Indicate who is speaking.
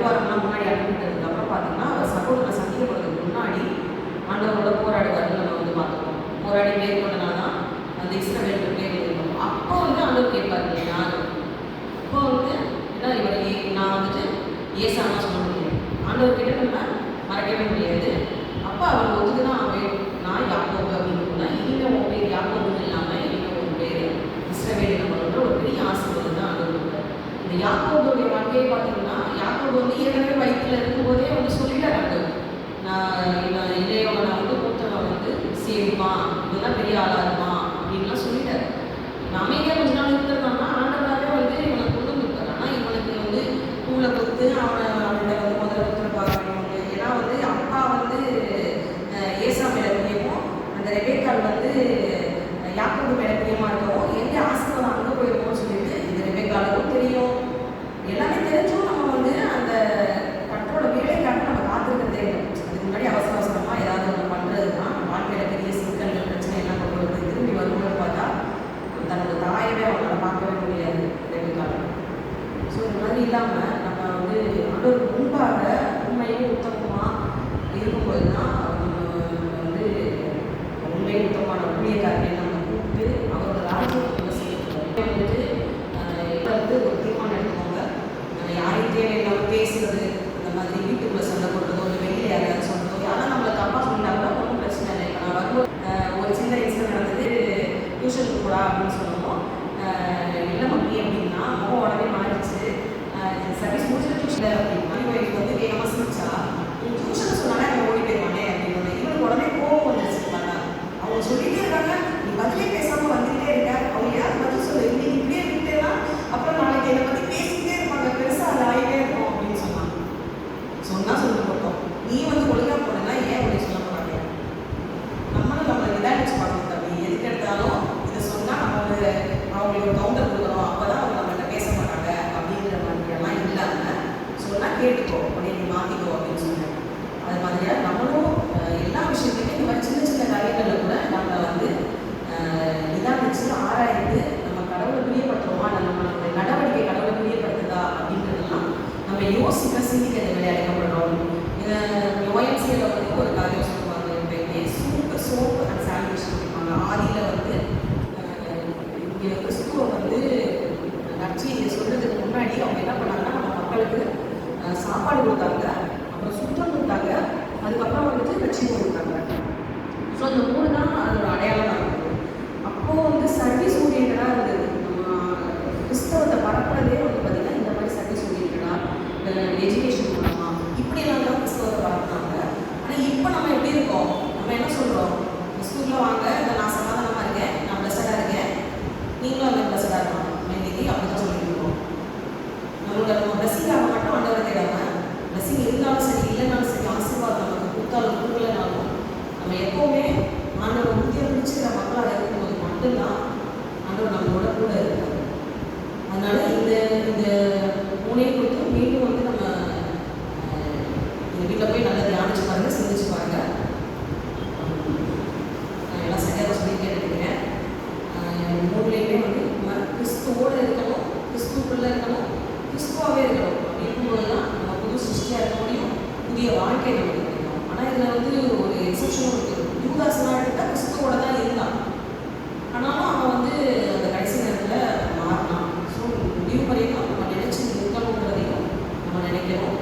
Speaker 1: பரிவாரம்லாம் முன்னாடி அனுப்பிட்டதுக்கப்புறம் பார்த்தீங்கன்னா அவர் சகோதரனை சந்திக்கப்படுறதுக்கு முன்னாடி ஆண்டவரோட போராடுவார். நம்ம வந்து பார்த்துக்கோம். போராடி மேற்கொண்டனால தான் அந்த இஸ்ரவேல் பேர் இருக்கும். அப்போ வந்து ஆண்டவர் கேட்பார், யார் அப்போ வந்து என்ன இவர் நான் வந்துட்டு ஏசானா சொல்ல முடியும். ஆண்டவர் கிட்ட நம்ம மறக்கவே முடியாது. அப்போ அவர் ஒத்துக்குதான் நான் யாக்கோபு அப்படின்னு சொன்னால் இனிமேல் உன் பேர் யாக்கோபுன்னு இல்லாமல் இனிமேல் உன் பேர் இஸ்ரவேல் என்ன பண்ணுற ஒரு பெரிய ஆசீர்வாதம் தான் ஆண்டவர் கொடுத்தார். இந்த யாக்கோபுடைய வாழ்க்கையை பார்த்தீங்கன்னா யாக்கோபு வந்து ஏற்கனவே வயிற்றில் இருக்கும்போதே வந்து சொல்லிட்டார் ஆண்டவர், நான் இளையவனை நான் வந்து மூத்தவன் வந்து சேருவான், இதெல்லாம் பெரிய ஆளாக இருப்பான் அப்படின்லாம் சொல்லிட்டார். அமைதியாக கொஞ்ச நாள் இருக்கிறதான்னா ஆண்டவராகவே வந்து இவனை கொண்டு வந்துருக்காரு. ஆனால் இவனுக்கு வந்து பூலை கொடுத்து அவன்கிட்ட வந்து முதல்ல கொடுத்துருப்பாங்க. ஏன்னா வந்து அப்பா வந்து ஏசா மேலே பிரியமும் அந்த ரெபேக்கால் வந்து யாக்கோபு மேலே பிரியமாக இருக்கவும் எங்கே ஆசீர்வாதம் அங்கே போயிருக்கோம்னு சொல்லிட்டு இந்த ரெபேக்காலுக்கும் தெரியும். எல்லாமே தெரிஞ்சும் நம்ம வந்து அந்த கட்டோட வேலைக்காக நம்ம காத்திருக்கிறதே இல்லை. அதுக்கு முன்னாடி அவசர அவசரமாக ஏதாவது ஒன்று பண்ணுறது தான் வாழ்க்கையில் பெரிய சிக்கல்கள் பிரச்சனை எல்லாம் கொண்டு வருது. திரும்பி வரும்போது பார்த்தா தன்னோட தாயவே அவங்களால பார்க்கவே முடியாது ரெபேக்கால். ஸோ இந்த மாதிரி இல்லாமல் நம்ம வந்து ஆண்டவருக்கு முன்பாக உண்மையும் உத்தமமாக இருக்கும்போது தான் வந்து உண்மையும் உத்தமமான ஊழியக்காரர்களை நம்ம கூப்பிட்டு அவரோட ராஜ்யத்தை செய்யணும். வந்துட்டு இதில் வந்து ஒரு தீர்மானம் எடுத்துக்கோங்க. யாரையும் தேவையில்லாமல் பேசுறது, அந்த மாதிரி வீட்டுக்குள்ளே சண்டை போடுறதோ இல்லை வெளியில் யாரையாவது சொல்கிறதோ யாரும் நம்மளை தப்பாக சொன்னாங்க ஒன்றும் பிரச்சனை இல்லை. இப்போ நான் வரும்போது ஒரு சின்ன இன்சிடென்ட் நடந்தது. டியூஷனுக்கு கூட அப்படின்னு சொல்லணும். இல்லை மம்மி அப்படின்னா அவன் உடனே மாறிடுச்சு. சர்வீஸ் முடிச்சுட்டு டியூஷன் அப்படின்னா இவன் வந்து வேகமாக சிரிச்சா டியூஷன் சொன்னாலே அவன் ஓடி போயிடுவானே அப்படின்னு இவனுக்கு உடனே கோவம் வந்துருச்சுப்பாங்க. அவங்க சொல்லிட்டே இருக்காங்க, நீ பதிலே பேசாமல் வந்துகிட்டே இருக்க, அவங்க யாரும் பதில் சொல்லு, இன்னைக்கு இப்படியே விட்டேன்னா அப்புறம் நாளைக்கு என்னை பற்றி பேசிக்கிட்டே இருப்பாங்க, பெருசாக அது ஆகிட்டே இருக்கும் அப்படின்னு சொன்னான். சொல்லிட்டு போட்டோம். நீ வந்து ஒழுங்காக போனேன்னா ஏன் உடைய சொல்ல போகிறாங்க? நம்மளும் நம்மளை நிதானிச்சு பார்க்கணும் தம்பி. எதுக்கு எடுத்தாலும் இதை சொன்னால் நம்ம வந்து அவங்களுக்கு கவுண்டர் கொடுக்குறோம், அப்போ தான் அவங்க நம்மகிட்ட பேச மாட்டாங்க அப்படிங்கிற மாதிரியெல்லாம் இல்லாமல் சொன்னால் கேட்டுக்கோ, உடனே நீ மாற்றிக்கோ அப்படின்னு சொன்னேன். அது மாதிரியாக நம்மளும் எல்லா விஷயத்துலையும் இந்த மாதிரி சின்ன சின்ன காரியங்களில் கூட நம்ம வந்து நிதானிச்சு ஆராய்ந்து நம்ம கடவுளை பிரியப்படுத்துகிறோமா, நம்மளுடைய நடவடிக்கை கடவுளை பிரியப்படுத்துதா அப்படின்றதெல்லாம் நம்ம யோசிக்க சிந்திக்க இந்த வேலை அழைக்கப்படுறோம். OMCல வந்து ஒரு காரியம் சொல்லுவாங்க, எப்பயுமே சோப்பு அண்ட் சானிடேஷன் கொடுப்பாங்க. ஆதியில் வந்து இங்கே கிறிஸ்துவ வந்து நற்செய்தியை சொல்கிறதுக்கு முன்னாடி அவங்க என்ன பண்ணாங்கன்னா நம்ம மக்களுக்கு சாப்பாடு கொடுத்தாங்க, அப்புறம் சுத்தம் கொடுத்தாங்க, அதுக்கப்புறம் வந்துட்டு லட்சியம் கொடுத்தாங்க. ஸோ அந்த 3 தான் அதோட அடையாளமாக இருந்தது. அப்போது வந்து சர்வீஸ் ஓரியன்டாக இருந்தது. நம்ம கிறிஸ்தவத்தை பரப்புறதே வந்து பார்த்திங்கன்னா இந்த மாதிரி சர்வீஸ் ஓரியன்டாக எஜுகேஷன் மூலமாக இப்படிலாம் தான் கிறிஸ்தவத்தை பரப்புனாங்க. ஆனால் இப்போ நம்ம எப்படி இருக்கோம்? நம்ம என்ன சொல்கிறோம்? ஸ்கூலில் வாங்க, இந்த நான் சமாதானமாக இருக்கேன், நான் பிளஸடாக இருக்கேன், நீங்களும் அந்த பிளஸடாக இருக்கணும், நம்ம இன்றைக்கி அப்படி தான் சொல்லிட்டு இருக்கோம். நம்ம பிளஸிங்காக மட்டும் ஆண்டவரை தேடாமல், பிளஸிங் இருந்தாலும் சரி இல்லைனாலும் சரி, ஆசீர்வாதம் நமக்கு கொடுத்தாலும் கொடுக்கலனாலும் நம்ம எப்போவுமே ஆண்டவரை உறுதியாக பிடிச்சிக்கிற மக்களாக இருக்கும்போது மட்டும்தான் ஆண்டவர் நம்மளோட கூட இருக்காங்க. அதனால் இந்த 3 கொடுத்து மீண்டும் வந்து நம்ம எங்கள் வீட்டில் போய் நல்லா தியானிச்சு பாருங்கள், சிந்திச்சு பாருங்கள். நான் எல்லாம் சரியாக சொல்லி கேட்டுக்கிறேன். 3லேயுமே வந்து நம்ம கிறிஸ்துவோடு இருக்கணும், கிறிஸ்துக்குள்ளே இருக்கணும், கிறிஸ்துவாகவே இருக்கணும். அப்படி இருக்கும்போது தான் நம்ம புது சிருஷ்டியாக இருக்க முடியும், புதிய வாழ்க்கை நமக்கு கிடைக்கும். ஆனால் இதில் வந்து ஒரு எக்ஸப்ஷனும் இருக்குது. யூதாஸ்லாம் எடுத்தால் கிறிஸ்துவோட தான் இருந்தான், ஆனாலும் அவன் வந்து அந்த கடைசி நேரத்தில் மாறினான். ஸோ முடிவு வரைக்கும் நம்ம நினைச்சு இருக்கணுங்கிறதையும் நம்ம நினைக்கிறோம்.